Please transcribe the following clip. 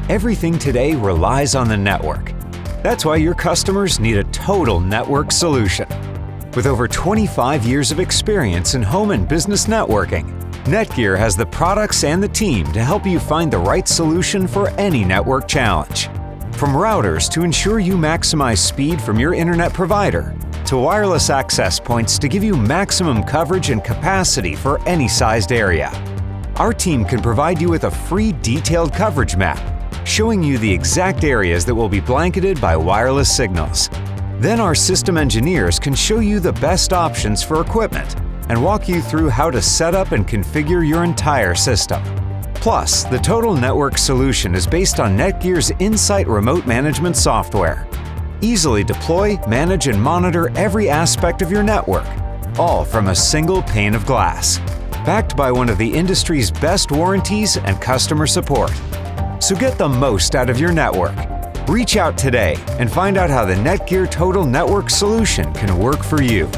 Everything today relies on the network. That's why your customers need a total network solution. With over 25 years of experience in home and business networking, NETGEAR has the products and the team to help you find the right solution for any network challenge. From routers to ensure you maximize speed from your internet provider, to wireless access points to give you maximum coverage and capacity for any sized area. Our team can provide you with a free detailed coverage map, showing you the exact areas that will be blanketed by wireless signals. Then our system engineers can show you the best options for equipment and walk you through how to set up and configure your entire system. Plus, the total network solution is based on NETGEAR's Insight remote management software. Easily deploy, manage, and monitor every aspect of your network, all from a single pane of glass. Backed by one of the industry's best warranties and customer support. So get the most out of your network. Reach out today and find out how the NETGEAR Total Network Solution can work for you.